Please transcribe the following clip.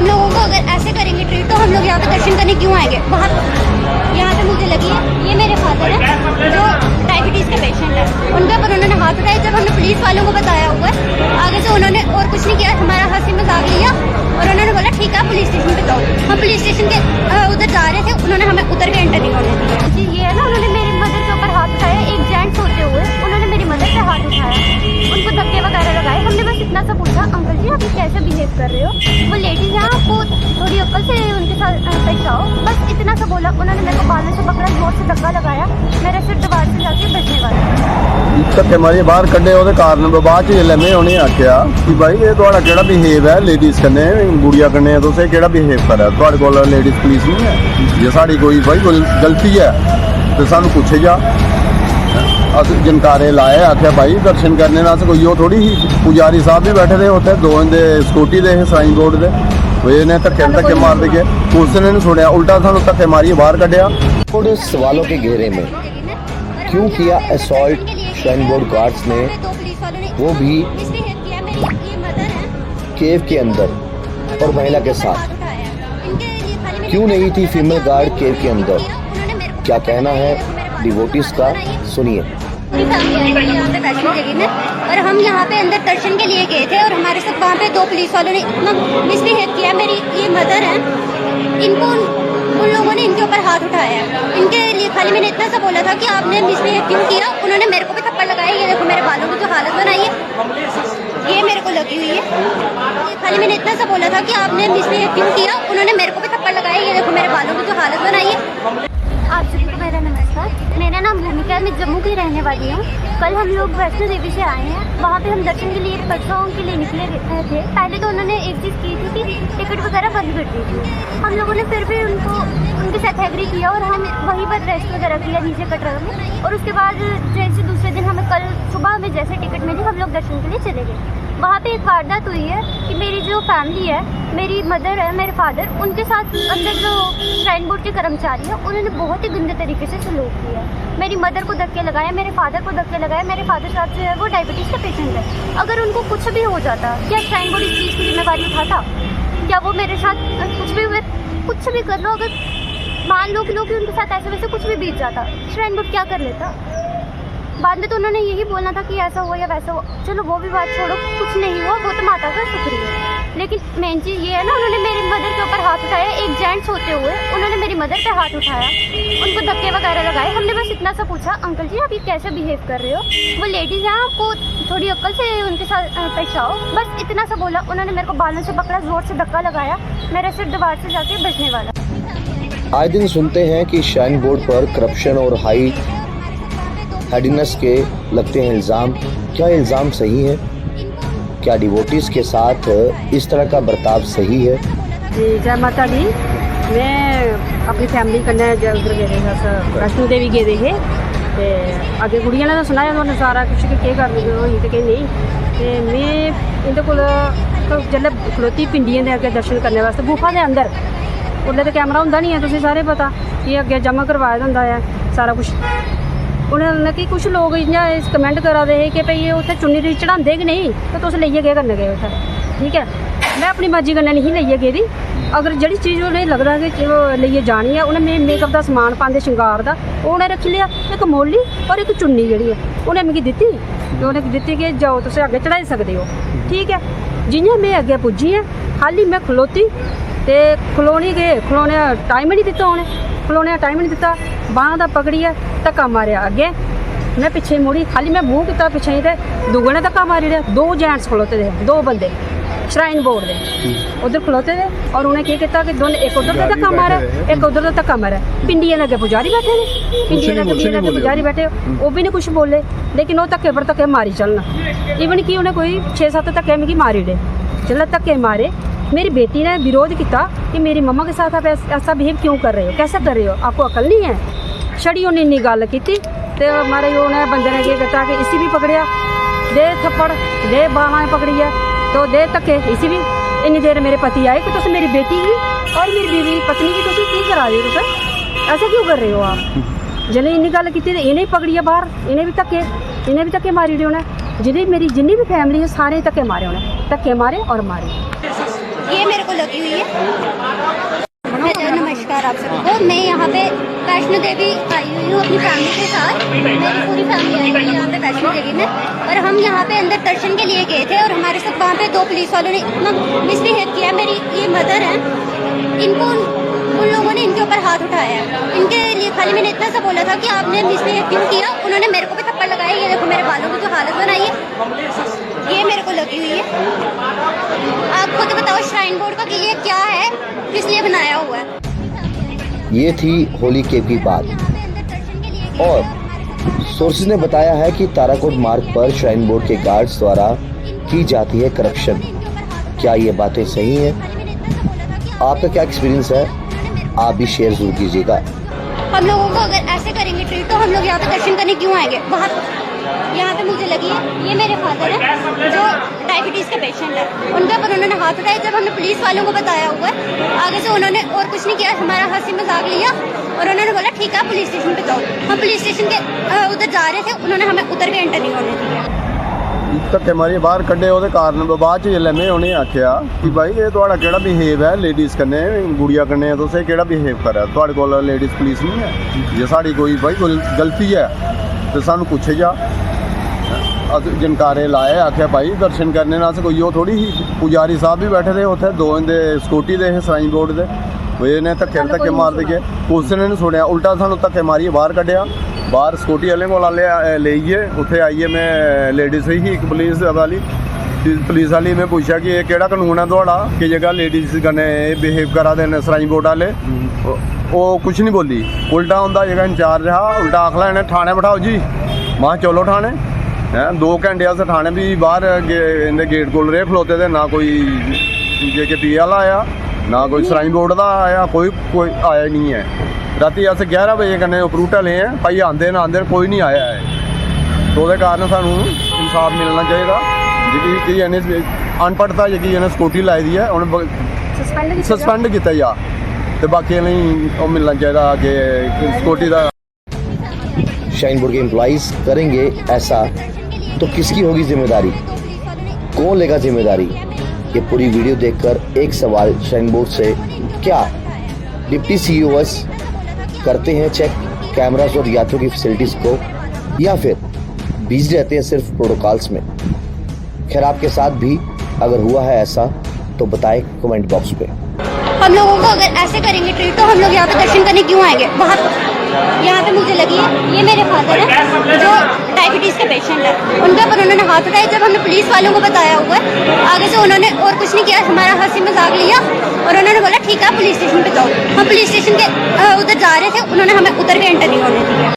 हम लोगों को अगर ऐसे करेंगे ट्रीट तो हम लोग यहाँ पे दर्शन करने क्यों आएंगे। वहाँ यहाँ पे मुझे लगी है, ये मेरे फादर हैं जो डायबिटीज़ के पेशेंट है, उनके ऊपर उन्होंने हाथ उठाए। जब हमने पुलिस वालों को बताया हुआ है, आगे से उन्होंने और कुछ नहीं किया, हमारा हंसी मजाक लिया और उन्होंने बोला ठीक है पुलिस स्टेशन पे जाओ। हम पुलिस स्टेशन के उधर जा रहे थे, उन्होंने हमें उतर के एंटर नहीं होने दिया। जी ये है ना, उन्होंने मेरी मदर के ऊपर हाथ उठाया, एक जेंट्स होते हुए उन्होंने मेरी मदर पे हाथ उठाया, उनको धक्के वगैरह लगाए। हमने बस इतना सा पूछा, अंकल जी आप कैसे बिहेव कर रहे हो, वो लेडीज हैं आपको थोड़ी अक्ल से उनके साथ पेश आओ, बस इतना सा बोला। उन्होंने मेरे को बालों से पकड़ा, जोर से धक्का लगाया, मेरा सिर दीवार से जाके बचने वाला। धक्के मारी बाहर कड्डे, ਉਹਦੇ ਕਾਰਨ ਬਾਅਦ ਚ ਲੰਮੇ ਉਹਨੇ ਆਖਿਆ ਕਿ ਭਾਈ ਇਹ ਤੁਹਾਡਾ ਕਿਹੜਾ ਬਿਹੇਵ ਹੈ ਲੇਡੀਜ਼ ਕਨੇ ਗੁੜੀਆ ਕਨੇ ਤੁਸੀਂ ਕਿਹੜਾ ਬਿਹੇਵ ਕਰਿਆ, ਤੁਹਾਡੇ ਕੋਲ ਲੇਡੀਜ਼ ਪੁਲਿਸ ਨਹੀਂ ਹੈ, ਜੇ ਸਾਡੀ ਕੋਈ ਭਾਈ ਗਲਤੀ ਹੈ ਤੇ ਸਾਨੂੰ ਪੁੱਛੇ ਜਾ। ਅਸੀਂ ਜਨਕਾਰੇ ਲਾਏ, ਆਖਿਆ ਭਾਈ ਦਰਸ਼ਨ ਕਰਨੇ ਵਾਸਤੇ ਕੋਈ ਉਹ ਥੋੜੀ ਹੀ ਪੁਜਾਰੀ ਸਾਹਿਬ ਵੀ ਬੈਠੇ ਦੇ ਉੱਥੇ ਦੋ ਦੇ ਸਕੂਟੀ ਦੇ ਸਾਈਨ ਬੋਰਡ ਦੇ, ਇਹਨੇ ਧੱਕੇ ਮਾਰਦੇ ਗਏ, ਪੁਲਿਸ ਨੇ ਨਹੀਂ ਸੁਣਿਆ, ਉਲਟਾ ਸਾਨੂੰ ਧੱਕੇ ਮਾਰੀ ਬਾਹਰ ਕੱਢਿਆ। थोड़े सवालों के घेरे में क्यों किया असॉल्ट श्राइन बोर्ड गार्ड्स ने, वो भी केव के अंदर और महिला के साथ? क्यों नहीं थी फीमेल गार्ड केव के अंदर? क्या कहना है डिवोटीज का, सुनिए। यहाँ पे वैष्णो देवी में, और हम यहाँ पे अंदर दर्शन के लिए गए थे और हमारे साथ वहाँ पे दो पुलिस वालों ने इतना मिसबिहेव किया। मेरी ये मदर है, इनको उन लोगों ने इनके ऊपर हाथ उठाया है। इनके लिए खाली मैंने इतना सा बोला था कि आपने मिसबिहेव क्यों किया, उन्होंने मेरे को भी थप्पड़ लगाया। ये देखो मेरे बालों की जो हालत बनाई है, ये मेरे को लगी हुई है। खाली मैंने इतना सा बोला था कि आपने मिसबिहेव क्यों किया, उन्होंने मेरे को भी थप्पड़ लगाया। ये देखो मेरे बालों की जो हालत बनाई है। आप सबको मेरा नमस्कार, मेरा नाम भूमिका है, मैं जम्मू की रहने वाली हूँ। कल हम लोग वैष्णो देवी से आए हैं, वहाँ पे हम दर्शन के लिए बच्चों के लिए निकले थे। पहले तो उन्होंने एक चीज़ की थी कि टिकट वगैरह बंद कर दी थी। हम लोगों ने फिर भी उनके साथ एग्री किया और हम वहीं पर रेस्ट वगैरह किया नीचे कटरा में। और उसके बाद जैसे दूसरे दिन हमें कल सुबह में जैसे टिकट मिली, हम लोग दर्शन के लिए चले गए। वहाँ पे एक वारदात हुई है कि मेरी जो फैमिली है, मेरी मदर है, मेरे फादर, उनके साथ अंदर जो श्राइन बोर्ड के कर्मचारी हैं, उन्होंने बहुत ही गंदे तरीके से सलूक किया। मेरी मदर को धक्के लगाया, मेरे फादर को धक्के लगाया। मेरे फादर साहब जो है वो डायबिटीज़ का पेशेंट है। अगर उनको कुछ भी हो जाता, क्या श्राइन बोर्ड इस चीज़ की जिम्मेदारी उठाता? क्या वो मेरे साथ कुछ भी कर लो, अगर मान लो कि उनके साथ ऐसे वैसे कुछ भी बीत जाता, श्राइन बोर्ड क्या कर लेता? बाद में तो उन्होंने यही बोलना था कि ऐसा हो या वैसा हो, चलो वो भी बात छोड़ो, कुछ नहीं हुआ, वो तो माता का शुक्र है। लेकिन मेन चीज़ ये है ना, उन्होंने मेरी मदर के ऊपर हाथ उठाया, एक जेंट्स होते हुए उन्होंने मेरी मदर पे हाथ उठाया, उनको धक्के वगैरह लगाए। हमने बस इतना सा पूछा, अंकल जी आप ये कैसे बिहेव कर रहे हो, वो लेडीज़ हैं आपको थोड़ी अक्ल से उनके साथ पेश आओ, बस इतना सा बोला। उन्होंने मेरे को बालों से पकड़ा, जोर से धक्का लगाया, मेरा सिर दीवार से जाके बचने वाला। आए दिन सुनते हैं कि श्राइन बोर्ड पर करप्शन और हाई हैंडीनेस के लगते हैं इल्ज़ाम। क्या इल्ज़ाम सही है? क्या डिवोटीज के साथ इस तरह का बर्ताव सही है? जी जय माता दी। मैं अपनी फैमिली कन्नै उधर गेदे हे, वैष्णो देवी गेदे हे, ते अगे कुड़ियां ने सनाया उन्होंने सारा कुछ कि केह् करनी होई ते केह् नेईं। ते में इंदे कोल जेल्लै खलोती पिंडियें दे अग्गे दर्शन करने वास्ते गुफा दे अंदर, उसलै ते कैमरा होंदा नहीं है, तुसें सारे पता कि अग्गे जमा करवाए दा होंदा है सारा कुछ। उन्होंने कि कुछ लोग इ'यां इस कमेंट करा दे हे कि भई उत्थै चुन्नी चढ़ांदे कि नहीं, तो तुस लेइयै केह् करने गए उत्थै? ठीक है, मैं अपनी मर्जी कन्नै नहीं लेइयै गेदी। अगर जेह्ड़ी चीज़ उ'नेंगी लगदा कि लेइयै जानी है, उ'नें मेकअप दा समान पांदे श्रृंगार दा, ओह् उ'नें रक्खी लेआ, एक मोली और एक चुन्नी जेह्ड़ी है उ'नें मिगी दित्ती, उ'नें दित्ती कि जाओ तुस अग्गें चढ़ाई सकदे हो। ठीक है, जि'यां मैं अग्गें पुज्जी ऐ, खाली मैं खलोती ते खलोने टाइम नहीं दित्ता, उ'नें खलोने टाइम नहीं दित्ता, बांह दा पकड़ियै धक्का मारेआ अग्गे, मैं पिच्छे मुड़ी, खाली मैं मूँह किता पिच्छे ते दूए ने धक्का मारी ओड़ेआ। दो जेंट्स खलोते थे, दो बंदे श्राइन बोर्ड दे उधर खलोते थे, और उन्हें क्या किया कि दोनों एक उधर का धक्का मारा, एक उधर का धक्का मारा। पिंडिया लगे पुजारी बैठे थे, पिंडिया लगे पुजारी बैठे, वो भी नहीं कुछ बोले, लेकिन वो धक्के पर धक्के मारी चलना। इवन कि उन्हें कोई 6-7 धक्के मिगी मारी ओड़े। जिसलै धक्के मारे, मेरी बेटी ने विरोध किया कि मेरी मम्मा के साथ आप ऐसा बिहेव क्यों कर रहे हो, कैसे कर रहे हो, आपको अकल नहीं है? छड़ी उन्हें इन्नी गल की, तो हमारे उन्हें बंदे ने क्या किया कि इसी भी पकड़िया, दे थप्पड़, दे बाहें पकड़ी है, तो दे धक्के इसी भी। इन्नी देर मेरे पति आए कि तुम मेरी बेटी की और मेरी बीवी पत्नी की तुम की करा रहे हो, तुम ऐसा क्यों कर रहे हो आप? जिन्हें इन्नी गल की तो इन्हें पकड़िया बाहर, इन्हें भी धक्के मारी ओड़े उन्हें। जिन्हें मेरी जिन्नी भी फैमिली है सारे धक्के मारे उन्हें, धक्के मारे और मारे। ये मेरे को लगी हुई है। नमस्कार आप सबको। मैं यहाँ पे वैष्णो देवी आई हुई हूँ अपनी फैमिली के साथ। मेरी पूरी फैमिली आई हुई है यहाँ पे वैष्णो देवी में, और हम यहाँ पे अंदर दर्शन के लिए गए थे और हमारे साथ वहाँ पे 2 पुलिस वालों ने इतना मिसबिहेव किया। मेरी ये मदर है, इनको उन लोगों ने इनके ऊपर हाथ उठाया है। इनके लिए खाली मैंने इतना सा बोला था कि आपने मिसबिहेव क्यों किया, उन्होंने मेरे को भी थप्पड़ लगाया। ये देखो मेरे बालों की जो हालत बनाई है, ये मेरे को लगी हुई है। आप खुद बताओ श्राइन बोर्ड का कि ये क्या है, किस लिए बनाया हुआ है। ये थी होली केप की बात, और सोर्सेज ने बताया है कि ताराकोट मार्ग पर श्राइन बोर्ड के गार्ड्स द्वारा की जाती है करप्शन। क्या ये बातें सही हैं? आपका क्या एक्सपीरियंस है? आप भी शेयर जरूर कीजिएगा। हम लोगों को अगर ऐसे करेंगे ट्रीट तो हम लोग यहाँ पे दर्शन करने क्यों आएंगे? बाहर यहाँ पे मुझे लगी है, ये मेरे फादर हैं जो डायबिटीज के पेशेंट है, उनके ऊपर उन्होंने हाथ उठाए। जब हमने पुलिस वालों को बताया हुआ है, आगे से उन्होंने और कुछ नहीं किया, हमारा हंसी मजाक लिया और उन्होंने बोला ठीक है पुलिस स्टेशन पे जाओ। हम पुलिस स्टेशन के उधर जा रहे थे, उन्होंने हमें उधर भी एंटर नहीं होने दिया। ਧੱਕੇ ਮਾਰੀ ਬਾਹਰ ਕੱਢੇ, ਉਹਦੇ ਕਾਰਨ ਬਾਅਦ ਚ ਜਿੱਲੇ ਮੈਂ ਉਹਨੇ ਆਖਿਆ ਕਿ ਭਾਈ ਇਹ ਤੁਹਾਡਾ ਕਿਹੜਾ ਬਿਹੇਵ ਹੈ ਲੇਡੀਜ਼ ਕੰਨੇ ਗੁੜੀਆ ਕੰਨੇ ਤੁਸੀਂ ਕਿਹੜਾ ਬਿਹੇਵ ਕਰਿਆ, ਤੁਹਾਡੇ ਕੋਲ ਲੇਡੀਜ਼ ਪੁਲਿਸ ਨਹੀਂ ਹੈ। ਜੇ ਸਾਡੀ ਕੋਈ ਭਾਈ ਕੋਈ ਗਲਤੀ ਹੈ ਤੇ ਸਾਨੂੰ ਪੁੱਛੇ ਜਾ। ਜਨਕਾਰੇ ਲਾਏ, ਆਖਿਆ ਭਾਈ ਦਰਸ਼ਨ ਕਰਨੇ ਨਾਲ ਕੋਈ ਉਹ ਥੋੜੀ ਹੀ ਪੁਜਾਰੀ ਸਾਹਿਬ ਵੀ ਬੈਠੇ ਦੇ ਉੱਥੇ, 2 ਦੇ ਸਕੂਟੀ ਦੇ ਸਰਾਈਨ ਬੋਰਡ ਦੇ ਇਹਨੇ ਧੱਕੇ ਮਾਰਦੇ ਗਏ। ਪੁਲਿਸ ਨੇ ਨਹੀਂ ਸੁਣਿਆ, ਉਲਟਾ ਸਾਨੂੰ ਧੱਕੇ ਮਾਰੀਏ ਬਾਹਰ ਕੱਢਿਆ। ਬਾਹਰ ਸਕੂਟੀ ਵਾਲੇ ਕੋਲ ਲਈਏ, ਉੱਥੇ ਆਈਏ ਮੈਂ ਲੇਡੀਜ਼ ਹੀ ਇੱਕ ਪੁਲਿਸ ਵਾਲੀ ਮੈਂ ਪੁੱਛਿਆ ਕਿ ਇਹ ਕਿਹੜਾ ਕਾਨੂੰਨ ਹੈ ਤੁਹਾਡਾ ਕਿ ਜਗ੍ਹਾ ਲੇਡੀਜ਼ ਕਨੇ ਬਿਹੇਵ ਕਰਾ ਦੇ ਨੇ ਸਰਾਈਨ ਬੋਰਡ ਵਾਲੇ। ਉਹ ਕੁਛ ਨਹੀਂ ਬੋਲੀ, ਉਲਟਾ ਹੁੰਦਾ ਜਗ੍ਹਾ ਇੰਚਾਰਜ ਆ, ਉਲਟਾ ਆਖਲਾ ਇਹਨੇ ਥਾਣੇ ਬਿਠਾਓ ਜੀ। ਮੈਂ ਚਲੋ ਥਾਣੇ ਹੈ 2 ਘੰਟੇ ਵਾਸਤੇ ਥਾਣੇ ਵੀ ਬਾਹਰ ਇਹਦੇ ਗੇਟ ਕੋਲ ਰਹੇ ਖਲੋਤੇ ਤੇ ਨਾ ਕੋਈ JKP ਵਾਲਾ ਆਇਆ, ਨਾ ਕੋਈ ਸਰਾਈਨ ਬੋਰਡ ਦਾ ਆਇਆ, ਕੋਈ ਆਇਆ ਨਹੀਂ ਹੈ। ਰਾਤੀ ਅਸੀਂ 11 ਵਜੇ ਕਨੇ ਉਪਰੂ ਢਲੇ ਆ ਭਾਈ, ਆਂਦੇ ਨਾ ਆਂਦੇ ਕੋਈ ਨਹੀਂ ਆਇਆ ਹੈ। तो ਉਹਦੇ ਕਾਰਨ ਸਾਨੂੰ ਇਨਸਾਫ ਮਿਲਣਾ ਚਾਹੀਦਾ। ਜਿਹੜੀ ਕਿ ਇਹਨੇ ਅਨਪੜ੍ਹਤਾ ਜਿਹੜੀ ਇਹਨੇ ਸਕੂਟੀ ਲਾਈ ਦੀ ਹੈ ਉਹਨੂੰ ਸਸਪੈਂਡ ਕੀਤਾ ਜਾ, ਤੇ ਬਾਕੀ ਨਹੀਂ ਉਹ ਮਿਲਣਾ ਚਾਹੀਦਾ ਕਿ ਸਕੂਟੀ ਦਾ। श्राइन बोर्ड के एम्प्लॉइज करेंगे ऐसा तो किसकी होगी जिम्मेदारी? कौन लेगा जिम्मेदारी? ये पूरी वीडियो देखकर एक सवाल श्राइन बोर्ड से, क्या डिप्टी CEOs करते हैं चेक कैमरास और यात्रियों की फैसिलिटीज को, या फिर बिजी रहते हैं सिर्फ प्रोटोकॉल्स में? खैर, आपके साथ भी अगर हुआ है ऐसा तो बताएं कमेंट बॉक्स पे। हम लोगों को अगर ऐसे करेंगे ट्रीट तो हम लोग यहाँ पे दर्शन करने क्यों आएंगे? बाहर यहाँ पे मुझे लगी है, ये मेरे फादर हैं जो डायबिटीज के पेशेंट है, उनके ऊपर उन्होंने हाथ उठाए। जब हमने पुलिस वालों को बताया हुआ है, आगे से उन्होंने और कुछ नहीं किया, हमारा हंसी मजाक लिया और उन्होंने बोला ठीक है पुलिस स्टेशन पे जाओ। हम पुलिस स्टेशन के उधर जा रहे थे, उन्होंने हमें उधर भी एंटर नहीं होने दिया।